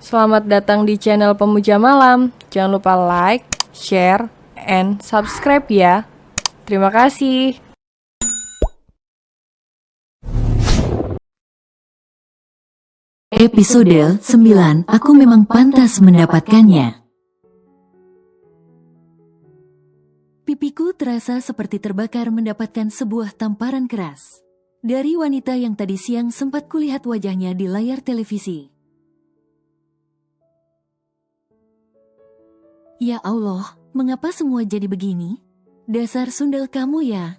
Selamat datang di channel Pemuja Malam. Jangan lupa like, share, and subscribe ya. Terima kasih. Episode 9, aku memang pantas mendapatkannya. Pipiku terasa seperti terbakar mendapatkan sebuah tamparan keras dari wanita yang tadi siang sempat kulihat wajahnya di layar televisi. Ya Allah, mengapa semua jadi begini? Dasar sundel kamu ya.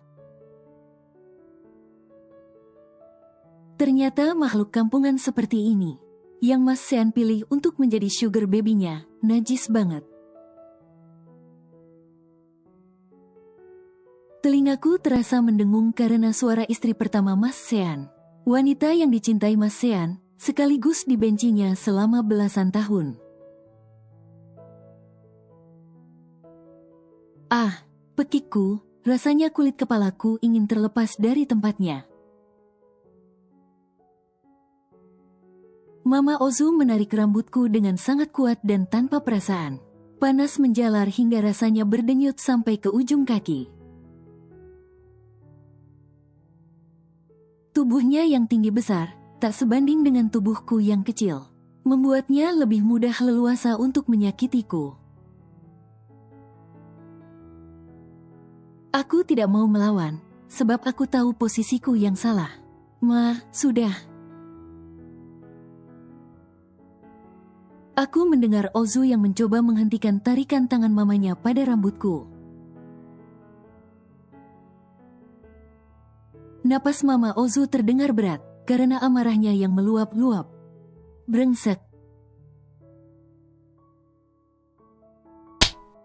Ternyata makhluk kampungan seperti ini yang Mas Sean pilih untuk menjadi sugar baby-nya, najis banget. Telingaku terasa mendengung karena suara istri pertama Mas Sean, wanita yang dicintai Mas Sean, sekaligus dibencinya selama belasan tahun. Ah, pekikku, rasanya kulit kepalaku ingin terlepas dari tempatnya. Mama Ozu menarik rambutku dengan sangat kuat dan tanpa perasaan. Panas menjalar hingga rasanya berdenyut sampai ke ujung kaki. Tubuhnya yang tinggi besar, tak sebanding dengan tubuhku yang kecil. Membuatnya lebih mudah leluasa untuk menyakitiku. Aku tidak mau melawan, sebab aku tahu posisiku yang salah. Ma, sudah. Aku mendengar Ozu yang mencoba menghentikan tarikan tangan mamanya pada rambutku. Napas Mama Ozu terdengar berat karena amarahnya yang meluap-luap. Brengsek.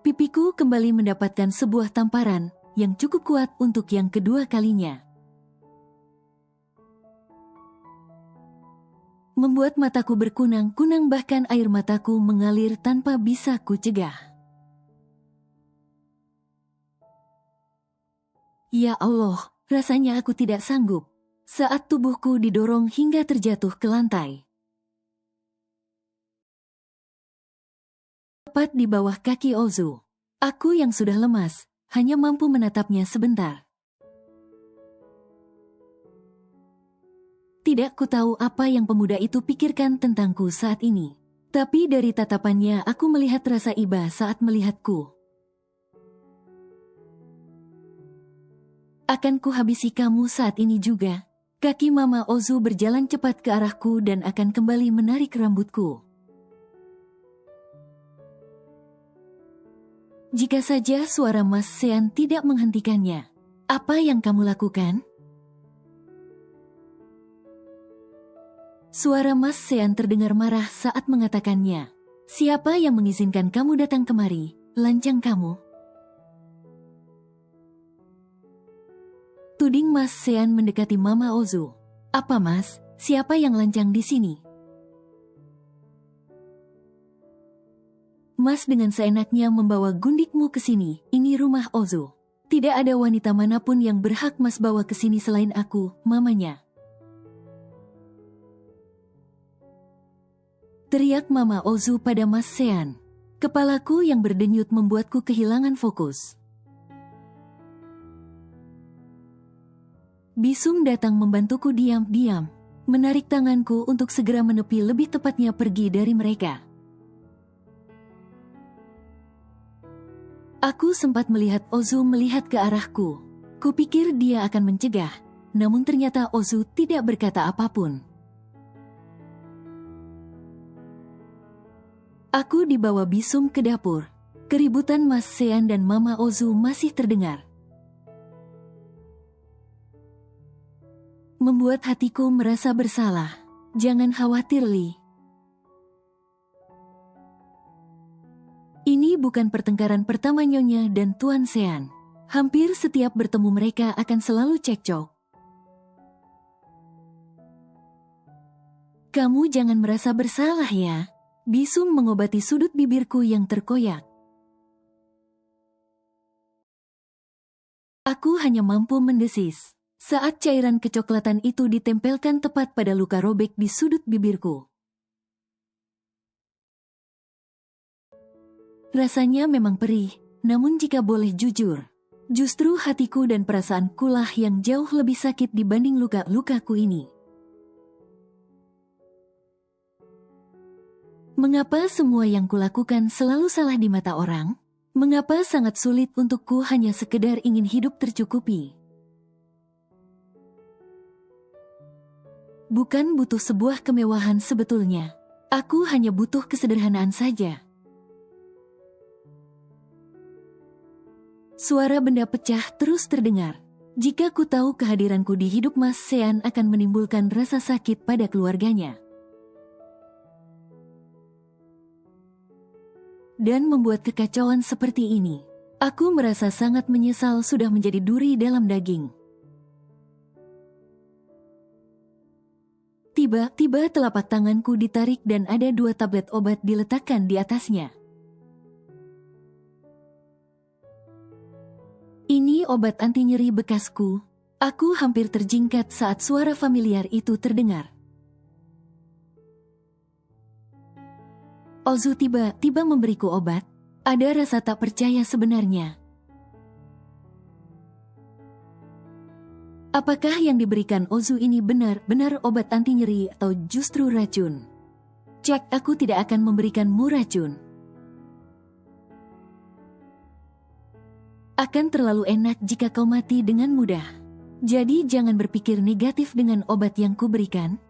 Pipiku kembali mendapatkan sebuah tamparan yang cukup kuat untuk yang kedua kalinya. Membuat mataku berkunang-kunang, bahkan air mataku mengalir tanpa bisa ku cegah. Ya Allah, rasanya aku tidak sanggup saat tubuhku didorong hingga terjatuh ke lantai. Tepat di bawah kaki Ozu, aku yang sudah lemas hanya mampu menatapnya sebentar. Tidak ku tahu apa yang pemuda itu pikirkan tentangku saat ini. Tapi dari tatapannya aku melihat rasa iba saat melihatku. Akan ku habisi kamu saat ini juga. Kaki Mama Ozu berjalan cepat ke arahku dan akan kembali menarik rambutku. Jika saja suara Mas Sean tidak menghentikannya. Apa yang kamu lakukan? Suara Mas Sean terdengar marah saat mengatakannya. Siapa yang mengizinkan kamu datang kemari, lancang kamu? Tuding Mas Sean mendekati Mama Ozu. Apa Mas, siapa yang lancang di sini? Mas dengan seenaknya membawa gundikmu ke sini, ini rumah Ozu. Tidak ada wanita manapun yang berhak Mas bawa ke sini selain aku, mamanya. Teriak Mama Ozu pada Mas Sean. Kepalaku yang berdenyut membuatku kehilangan fokus. Bisum datang membantuku diam-diam, menarik tanganku untuk segera menepi, lebih tepatnya pergi dari mereka. Aku sempat melihat Ozu melihat ke arahku. Kupikir dia akan mencegah, namun ternyata Ozu tidak berkata apapun. Aku dibawa Bisum ke dapur. Keributan Mas Sean dan Mama Ozu masih terdengar. Membuat hatiku merasa bersalah. Jangan khawatir, Li. Ini bukan pertengkaran pertama Nyonya dan Tuan Sean. Hampir setiap bertemu mereka akan selalu cekcok. Kamu jangan merasa bersalah ya. Bisum mengobati sudut bibirku yang terkoyak. Aku hanya mampu mendesis saat cairan kecoklatan itu ditempelkan tepat pada luka robek di sudut bibirku. Rasanya memang perih, namun jika boleh jujur, justru hatiku dan perasaanku lah yang jauh lebih sakit dibanding luka-lukaku ini. Mengapa semua yang kulakukan selalu salah di mata orang? Mengapa sangat sulit untukku hanya sekedar ingin hidup tercukupi? Bukan butuh sebuah kemewahan sebetulnya. Aku hanya butuh kesederhanaan saja. Suara benda pecah terus terdengar. Jika ku tahu kehadiranku di hidup Mas Sean akan menimbulkan rasa sakit pada keluarganya. Dan membuat kekacauan seperti ini. Aku merasa sangat menyesal sudah menjadi duri dalam daging. Tiba-tiba telapak tanganku ditarik dan ada 2 tablet obat diletakkan di atasnya. Ini obat anti nyeri bekasku. Aku hampir terjingkat saat suara familiar itu terdengar. Ozu tiba-tiba memberiku obat. Ada rasa tak percaya sebenarnya. Apakah yang diberikan Ozu ini benar-benar obat anti nyeri atau justru racun? Cek, aku tidak akan memberikanmu racun. Akan terlalu enak jika kau mati dengan mudah. Jadi jangan berpikir negatif dengan obat yang kuberikan.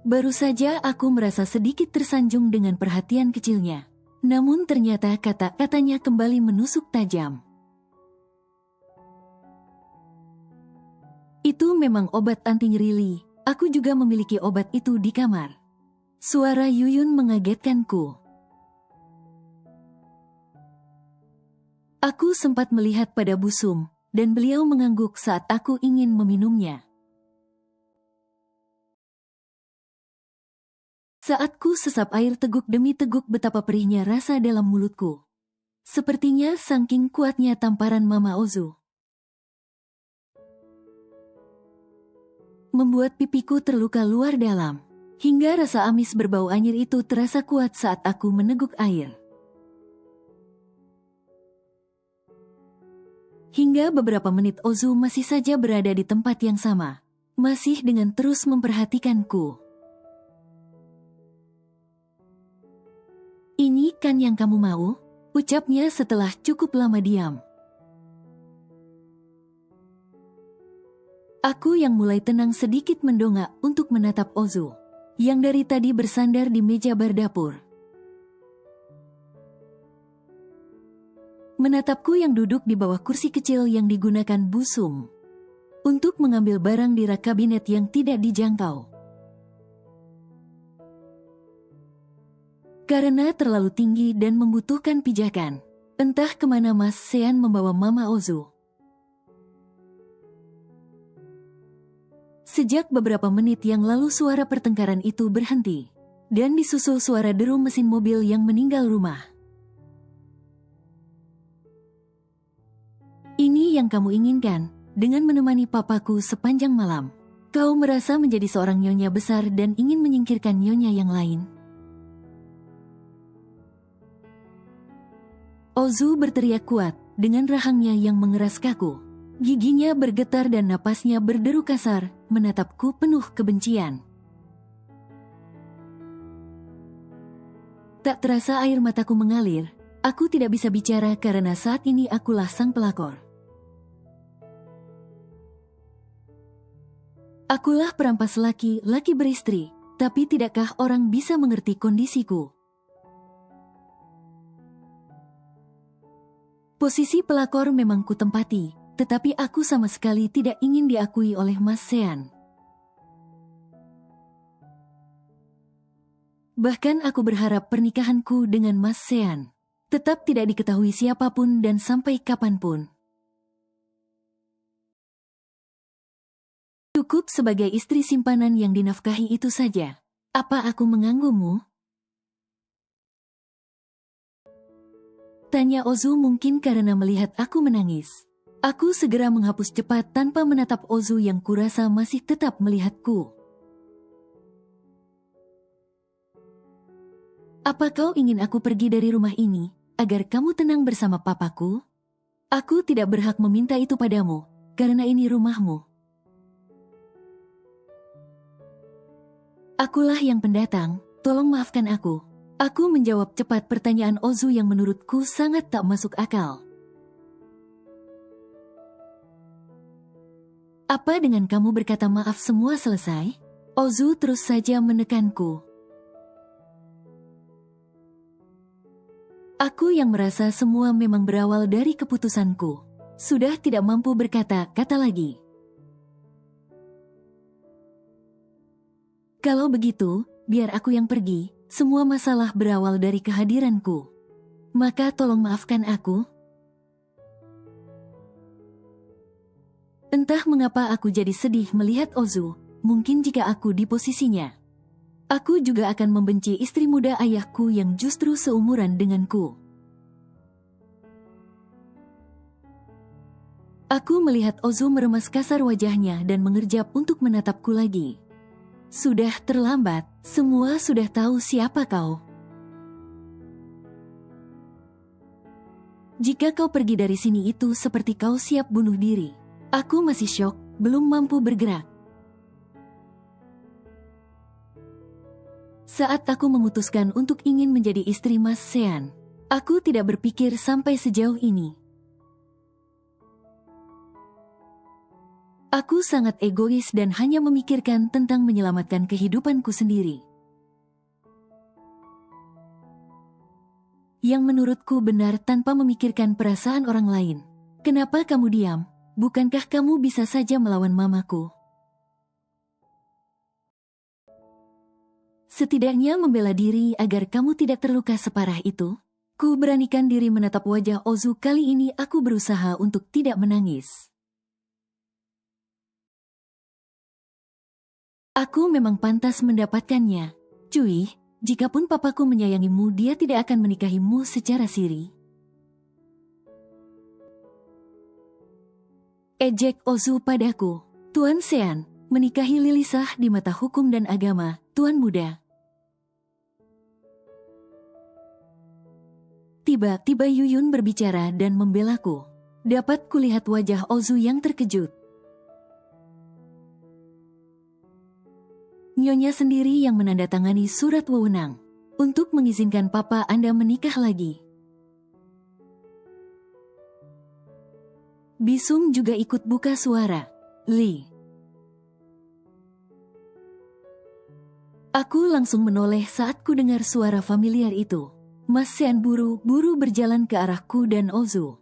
Baru saja aku merasa sedikit tersanjung dengan perhatian kecilnya. Namun ternyata kata-katanya kembali menusuk tajam. Itu memang obat anti nyeri Li. Aku juga memiliki obat itu di kamar. Suara Yuyun mengagetkanku. Aku sempat melihat pada Busum, dan beliau mengangguk saat aku ingin meminumnya. Saat ku sesap air teguk demi teguk betapa perihnya rasa dalam mulutku. Sepertinya saking kuatnya tamparan Mama Ozu. Membuat pipiku terluka luar dalam. Hingga rasa amis berbau anyir itu terasa kuat saat aku meneguk air. Hingga beberapa menit Ozu masih saja berada di tempat yang sama. Masih dengan terus memperhatikanku. Ini kan yang kamu mau? Ucapnya setelah cukup lama diam. Aku yang mulai tenang sedikit mendongak untuk menatap Ozu, yang dari tadi bersandar di meja bar dapur. Menatapku yang duduk di bawah kursi kecil yang digunakan Busum untuk mengambil barang di rak kabinet yang tidak dijangkau. Karena terlalu tinggi dan membutuhkan pijakan, entah kemana Mas Sean membawa Mama Ozu. Sejak beberapa menit yang lalu suara pertengkaran itu berhenti, dan disusul suara deru mesin mobil yang meninggal rumah. Ini yang kamu inginkan, dengan menemani papaku sepanjang malam. Kau merasa menjadi seorang nyonya besar dan ingin menyingkirkan nyonya yang lain. Ozu berteriak kuat, dengan rahangnya yang mengeras kaku. Giginya bergetar dan napasnya berderu kasar, menatapku penuh kebencian. Tak terasa air mataku mengalir. Aku tidak bisa bicara karena saat ini akulah sang pelakor. Akulah perampas laki-laki beristri, tapi tidakkah orang bisa mengerti kondisiku? Posisi pelakor memang kutempati, tetapi aku sama sekali tidak ingin diakui oleh Mas Sean. Bahkan aku berharap pernikahanku dengan Mas Sean tetap tidak diketahui siapapun dan sampai kapanpun. Cukup sebagai istri simpanan yang dinafkahi itu saja. Apa aku mengganggumu? Tanya Ozu mungkin karena melihat aku menangis. Aku segera menghapus cepat tanpa menatap Ozu yang kurasa masih tetap melihatku. Apa kau ingin aku pergi dari rumah ini, agar kamu tenang bersama papaku? Aku tidak berhak meminta itu padamu, karena ini rumahmu. Akulah yang pendatang, tolong maafkan aku. Aku menjawab cepat pertanyaan Ozu yang menurutku sangat tak masuk akal. Apa dengan kamu berkata maaf semua selesai? Ozu terus saja menekanku. Aku yang merasa semua memang berawal dari keputusanku. Sudah tidak mampu berkata-kata lagi. Kalau begitu, biar aku yang pergi. Semua masalah berawal dari kehadiranku. Maka tolong maafkan aku. Entah mengapa aku jadi sedih melihat Ozu. Mungkin jika aku di posisinya, aku juga akan membenci istri muda ayahku yang justru seumuran denganku. Aku melihat Ozu meremas kasar wajahnya dan mengerjap untuk menatapku lagi. Sudah terlambat, semua sudah tahu siapa kau. Jika kau pergi dari sini itu seperti kau siap bunuh diri. Aku masih syok, belum mampu bergerak. Saat aku memutuskan untuk ingin menjadi istri Mas Sean, aku tidak berpikir sampai sejauh ini. Aku sangat egois dan hanya memikirkan tentang menyelamatkan kehidupanku sendiri. Yang menurutku benar tanpa memikirkan perasaan orang lain. Kenapa kamu diam? Bukankah kamu bisa saja melawan mamaku? Setidaknya membela diri agar kamu tidak terluka separah itu. Ku beranikan diri menatap wajah Ozu. Kali ini aku berusaha untuk tidak menangis. Aku memang pantas mendapatkannya. Cuy, jikapun papaku menyayangimu, dia tidak akan menikahimu secara siri. Ejek Ozu padaku. Tuan Sean, menikahi Lilisah di mata hukum dan agama, Tuan Muda. Tiba-tiba Yuyun berbicara dan membelaku. Dapat kulihat wajah Ozu yang terkejut. Nyonya sendiri yang menandatangani surat wewenang untuk mengizinkan papa Anda menikah lagi. Bisum juga ikut buka suara. Li. Aku langsung menoleh saat ku dengar suara familiar itu. Mas Sean buru-buru berjalan ke arahku dan Ozu.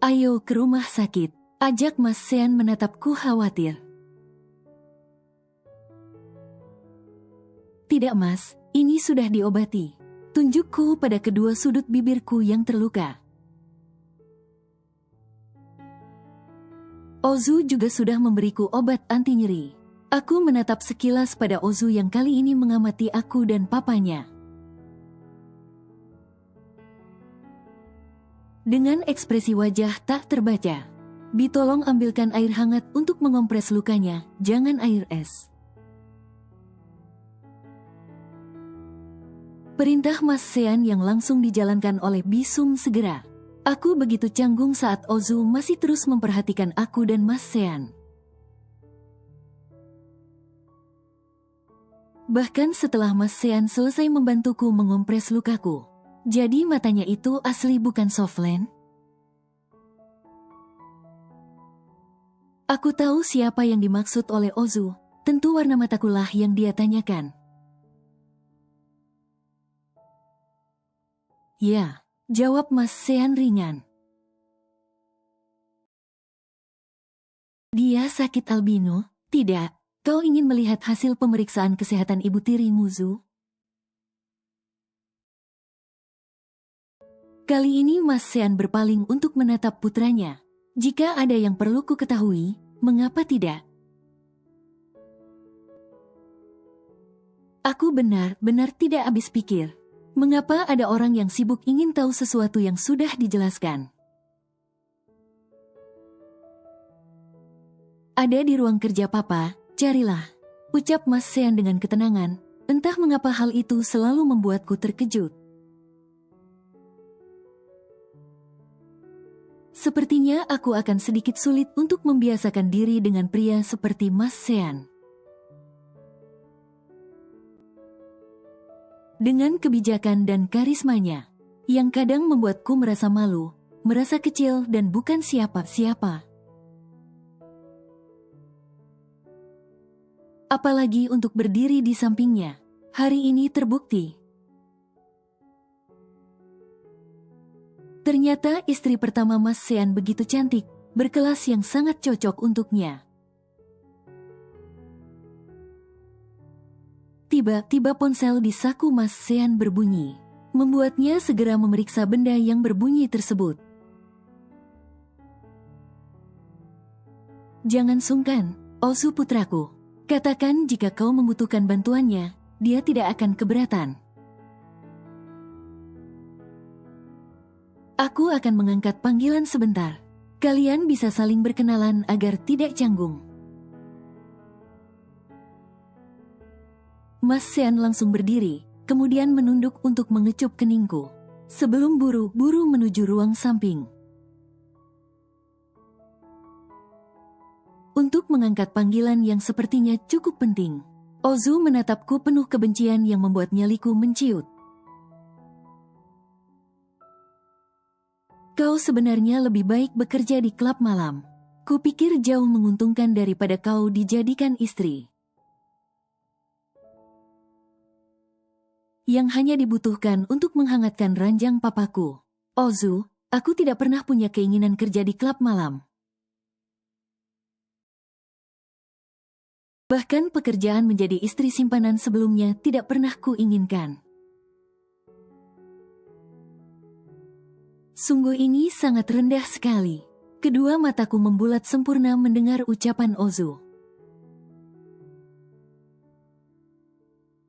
Ayo ke rumah sakit, ajak Mas Sean menatapku khawatir. Tidak mas, ini sudah diobati. Tunjukku pada kedua sudut bibirku yang terluka. Ozu juga sudah memberiku obat anti nyeri. Aku menatap sekilas pada Ozu yang kali ini mengamati aku dan papanya. Dengan ekspresi wajah tak terbaca. Bi, tolong ambilkan air hangat untuk mengompres lukanya, jangan air es. Perintah Mas Sean yang langsung dijalankan oleh Bisum segera. Aku begitu canggung saat Ozu masih terus memperhatikan aku dan Mas Sean. Bahkan setelah Mas Sean selesai membantuku mengompres lukaku. Jadi matanya itu asli bukan softland? Aku tahu siapa yang dimaksud oleh Ozu. Tentu warna matakulah yang dia tanyakan. Ya, jawab Mas Sean ringan. Dia sakit albino? Tidak. Kau ingin melihat hasil pemeriksaan kesehatan ibu tirimu, Zu? Kali ini Mas Sean berpaling untuk menatap putranya. Jika ada yang perlu ku ketahui, mengapa tidak? Aku benar-benar tidak habis pikir. Mengapa ada orang yang sibuk ingin tahu sesuatu yang sudah dijelaskan? Ada di ruang kerja papa, carilah. Ucap Mas Sean dengan ketenangan. Entah mengapa hal itu selalu membuatku terkejut. Sepertinya aku akan sedikit sulit untuk membiasakan diri dengan pria seperti Mas Sean. Dengan kebijakan dan karismanya, yang kadang membuatku merasa malu, merasa kecil dan bukan siapa-siapa. Apalagi untuk berdiri di sampingnya. Hari ini terbukti. Ternyata istri pertama Mas Sean begitu cantik, berkelas yang sangat cocok untuknya. Tiba-tiba ponsel di saku Mas Sean berbunyi, membuatnya segera memeriksa benda yang berbunyi tersebut. Jangan sungkan, Ozu putraku. Katakan jika kau membutuhkan bantuannya, dia tidak akan keberatan. Aku akan mengangkat panggilan sebentar. Kalian bisa saling berkenalan agar tidak canggung. Mas Sean langsung berdiri, kemudian menunduk untuk mengecup keningku. Sebelum buru-buru menuju ruang samping. Untuk mengangkat panggilan yang sepertinya cukup penting, Ozu menatapku penuh kebencian yang membuat nyaliku menciut. Kau sebenarnya lebih baik bekerja di klub malam. Kupikir jauh menguntungkan daripada kau dijadikan istri. Yang hanya dibutuhkan untuk menghangatkan ranjang papaku. Ozu, aku tidak pernah punya keinginan kerja di klub malam. Bahkan pekerjaan menjadi istri simpanan sebelumnya tidak pernah kuinginkan. Sungguh ini sangat rendah sekali. Kedua mataku membulat sempurna mendengar ucapan Ozu.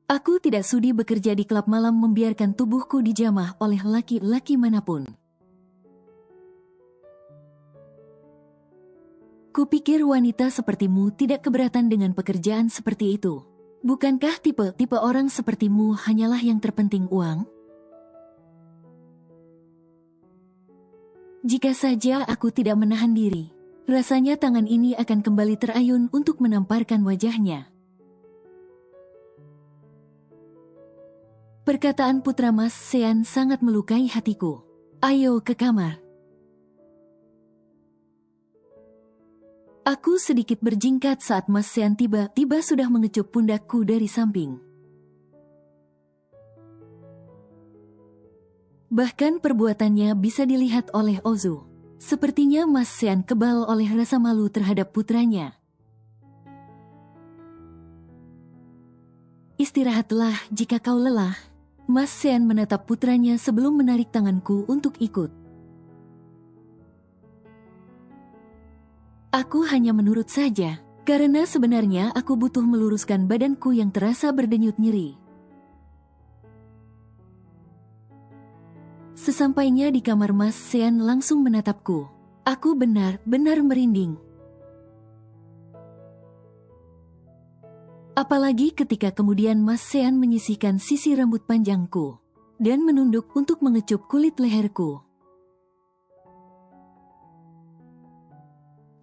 Aku tidak sudi bekerja di klub malam membiarkan tubuhku dijamah oleh laki-laki manapun. Kupikir wanita sepertimu tidak keberatan dengan pekerjaan seperti itu. Bukankah tipe-tipe orang sepertimu hanyalah yang terpenting uang? Jika saja aku tidak menahan diri, rasanya tangan ini akan kembali terayun untuk menamparkan wajahnya. Perkataan putra Mas Sean sangat melukai hatiku. Ayo ke kamar. Aku sedikit berjingkat saat Mas Sean tiba-tiba sudah mengecup pundakku dari samping. Bahkan perbuatannya bisa dilihat oleh Ozu. Sepertinya Mas Sean kebal oleh rasa malu terhadap putranya. Istirahatlah jika kau lelah. Mas Sean menatap putranya sebelum menarik tanganku untuk ikut. Aku hanya menurut saja, karena sebenarnya aku butuh meluruskan badanku yang terasa berdenyut nyeri. Sesampainya di kamar Mas Sean langsung menatapku. Aku benar-benar merinding. Apalagi ketika kemudian Mas Sean menyisihkan sisi rambut panjangku dan menunduk untuk mengecup kulit leherku.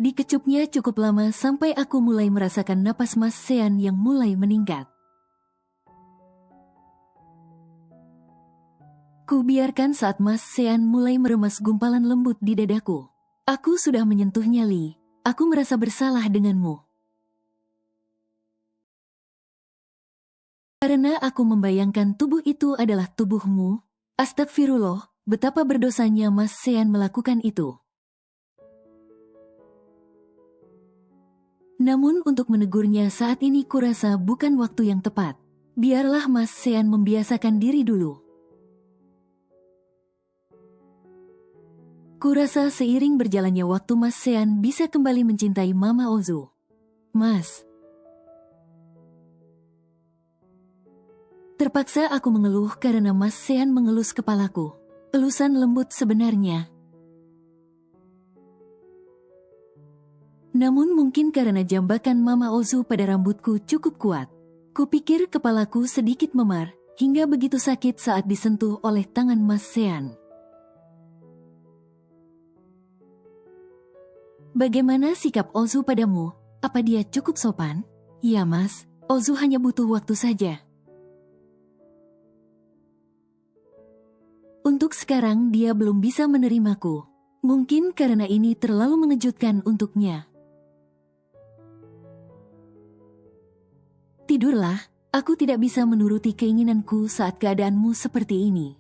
Dikecupnya cukup lama sampai aku mulai merasakan napas Mas Sean yang mulai meningkat. Kubiarkan saat Mas Sean mulai meremas gumpalan lembut di dadaku. Aku sudah menyentuh nyali. Aku merasa bersalah denganmu. Karena aku membayangkan tubuh itu adalah tubuhmu. Astagfirullah, betapa berdosanya Mas Sean melakukan itu. Namun untuk menegurnya saat ini kurasa bukan waktu yang tepat. Biarlah Mas Sean membiasakan diri dulu. Kurasa seiring berjalannya waktu Mas Sean bisa kembali mencintai Mama Ozu. Mas. Terpaksa aku mengeluh karena Mas Sean mengelus kepalaku. Elusan lembut sebenarnya. Namun mungkin karena jambakan Mama Ozu pada rambutku cukup kuat. Kupikir kepalaku sedikit memar, hingga begitu sakit saat disentuh oleh tangan Mas Sean. Bagaimana sikap Ozu padamu? Apa dia cukup sopan? Ya Mas, Ozu hanya butuh waktu saja. Untuk sekarang dia belum bisa menerimaku. Mungkin karena ini terlalu mengejutkan untuknya. Tidurlah, aku tidak bisa menuruti keinginanku saat keadaanmu seperti ini.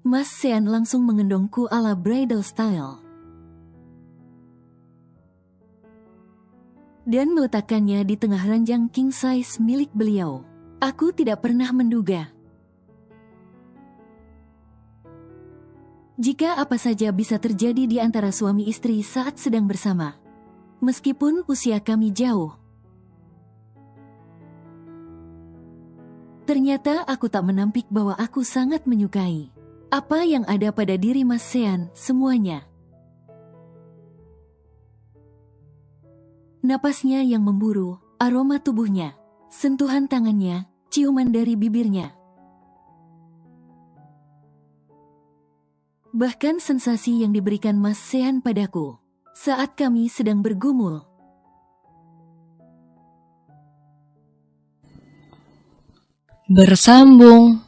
Mas Sean langsung mengendongku ala bridal style. Dan meletakkannya di tengah ranjang king size milik beliau. Aku tidak pernah menduga jika apa saja bisa terjadi di antara suami istri saat sedang bersama. Meskipun usia kami jauh. Ternyata aku tak menampik bahwa aku sangat menyukai apa yang ada pada diri Mas Sean semuanya. Napasnya yang memburu, aroma tubuhnya, sentuhan tangannya, ciuman dari bibirnya. Bahkan sensasi yang diberikan Mas Sean padaku saat kami sedang bergumul. Bersambung.